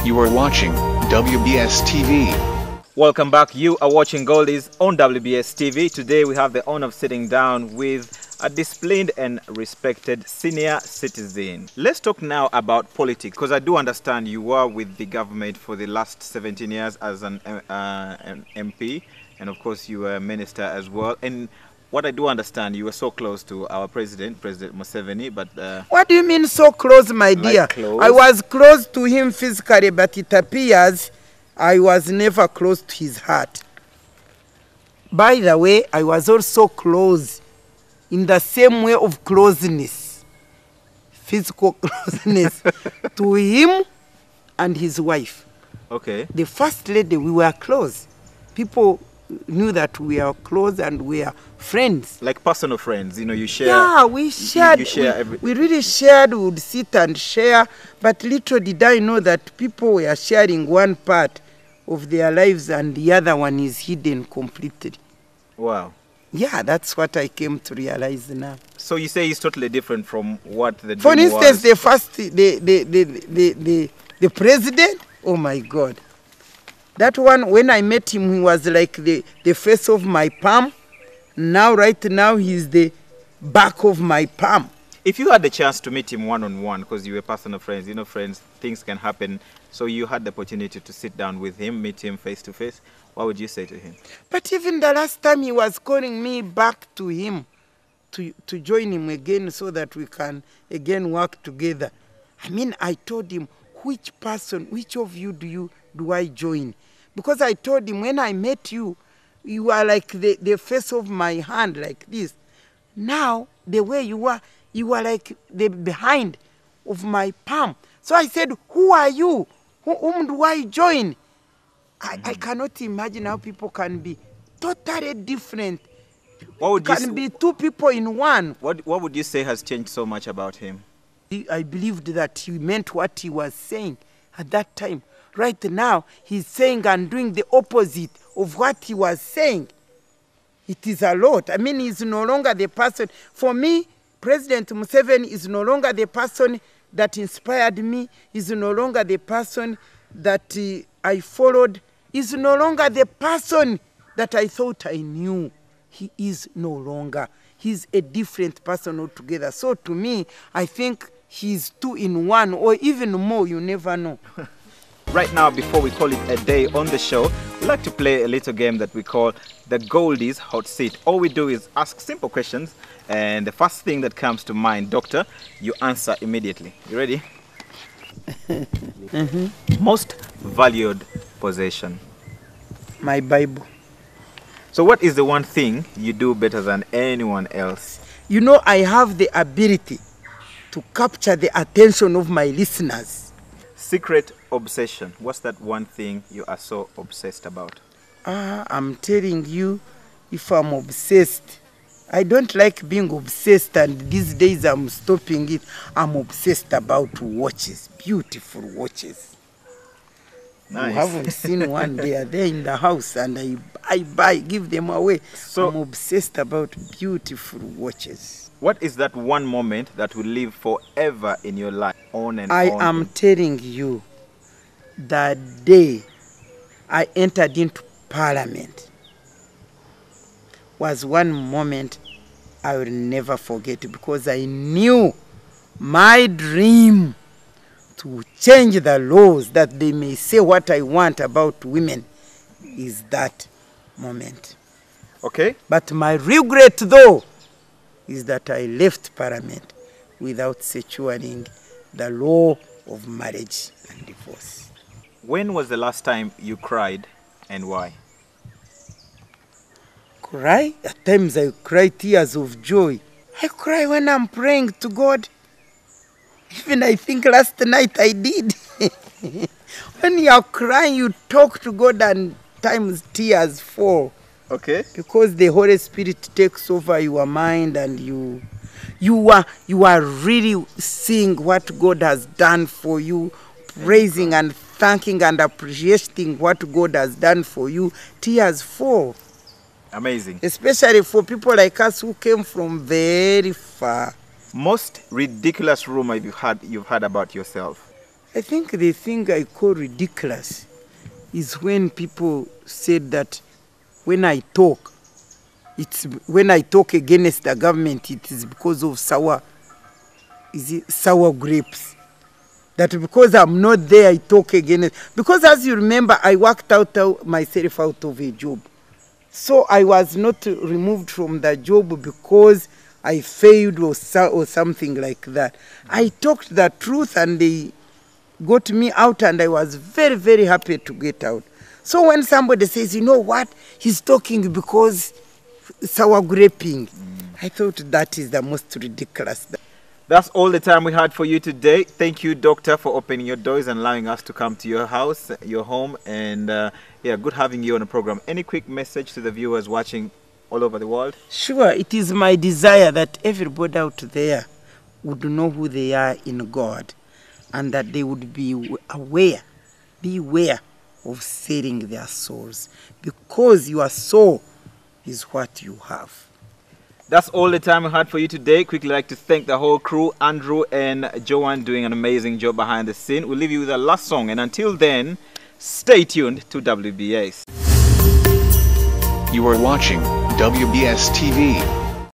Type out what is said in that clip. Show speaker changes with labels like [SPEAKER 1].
[SPEAKER 1] You are watching WBS TV.
[SPEAKER 2] Welcome back. You are watching Goldies on WBS TV. Today we have the honor of sitting down with a disciplined and respected senior citizen. Let's talk now about politics, because I do understand you were with the government for the last 17 years as an MP, and of course you were a minister as well. And what I do understand, you were so close to our President Museveni, but...
[SPEAKER 3] What do you mean so close, my dear?
[SPEAKER 2] Like close?
[SPEAKER 3] I was close to him physically, but it appears I was never close to his heart. By the way, I was also close in the same way of closeness, physical closeness, to him and his wife.
[SPEAKER 2] Okay.
[SPEAKER 3] The first lady, we were close. People knew that we are close and we are friends.
[SPEAKER 2] Like personal friends, you know, you share.
[SPEAKER 3] Yeah, we shared.
[SPEAKER 2] You share
[SPEAKER 3] we really shared. We would sit and share. But little did I know that people were sharing one part of their lives and the other one is hidden completely. Wow. Yeah, that's what I came to realize now.
[SPEAKER 2] So you say it's totally different from what the dream
[SPEAKER 3] For instance,
[SPEAKER 2] was.
[SPEAKER 3] the first, the president, oh my God. That one, when I met him, he was like the face of my palm. Now, right now, he's the back of my palm.
[SPEAKER 2] If you had the chance to meet him one-on-one, because you were personal friends, you know, friends, things can happen. So you had the opportunity to sit down with him, meet him face-to-face. What would you say to him?
[SPEAKER 3] But even the last time he was calling me back to him, to join him again so that we can again work together. I mean, I told him, which of you do I join? Because I told him, when I met you, you are like the face of my hand, like this. Now, the way you are like the behind of my palm. So I said, who are you? Whom do I join? I cannot imagine how people can be totally different. Can be two people in one.
[SPEAKER 2] What would you say has changed so much about him?
[SPEAKER 3] I believed that he meant what he was saying at that time. Right now, he's saying and doing the opposite of what he was saying. It is a lot. I mean, he's no longer the person. For me, President Museveni is no longer the person that inspired me. He's no longer the person that I followed. He's no longer the person that I thought I knew. He is no longer. He's a different person altogether. So to me, I think he's two in one, or even more, you never know.
[SPEAKER 2] Right now, before we call it a day on the show, we like to play a little game that we call the Goldies Hot Seat. All we do is ask simple questions, and the first thing that comes to mind, doctor, you answer immediately. You ready? Most valued possession?
[SPEAKER 3] My Bible.
[SPEAKER 2] So what is the one thing you do better than anyone else?
[SPEAKER 3] You know, I have the ability to capture the attention of my listeners.
[SPEAKER 2] Secret obsession. What's that one thing you are so obsessed about?
[SPEAKER 3] I'm telling you, if I'm obsessed, I don't like being obsessed, and these days I'm stopping it. I'm obsessed about watches, beautiful watches. Nice. You haven't seen one. They are there in the house, and I buy, give them away. So I'm obsessed about beautiful watches.
[SPEAKER 2] What is that one moment that will live forever in your life?
[SPEAKER 3] I am telling you, the day I entered into Parliament was one moment I will never forget, because I knew my dream to change the laws that they may say what I want about women is that moment.
[SPEAKER 2] Okay.
[SPEAKER 3] But my regret, though, is that I left Parliament without securing the law of marriage and divorce.
[SPEAKER 2] When was the last time you cried, and why?
[SPEAKER 3] Cry? At times I cry tears of joy. I cry when I'm praying to God. Even I think last night I did. When you are crying, you talk to God, and times tears fall.
[SPEAKER 2] Okay.
[SPEAKER 3] Because the Holy Spirit takes over your mind, and you are really seeing what God has done for you, praising and thanking and appreciating what God has done for you. Tears fall.
[SPEAKER 2] Amazing.
[SPEAKER 3] Especially for people like us who came from very far.
[SPEAKER 2] Most ridiculous rumor you've heard about yourself?
[SPEAKER 3] I think the thing I call ridiculous is when people said that when I talk against the government, it is because of sour grapes. That because I'm not there, I talk against. Because as you remember, I worked myself out of a job. So I was not removed from the job because I failed or something like that. I talked the truth and they got me out, and I was very, very happy to get out. So when somebody says, you know what, he's talking because sour graping, I thought that is the most ridiculous.
[SPEAKER 2] That's all the time we had for you today. Thank you, Doctor, for opening your doors and allowing us to come to your house, your home, and yeah, good having you on the program. Any quick message to the viewers watching all over the world? Sure, it is my desire that everybody out there would know who they are in God, and that they would beware of selling their souls, because your soul is what you have. That's all the time we had for you today. Quickly like to thank the whole crew, Andrew and Joanne, doing an amazing job behind the scene. We'll leave you with a last song, and until then, stay tuned to WBS.
[SPEAKER 1] You are watching WBS TV.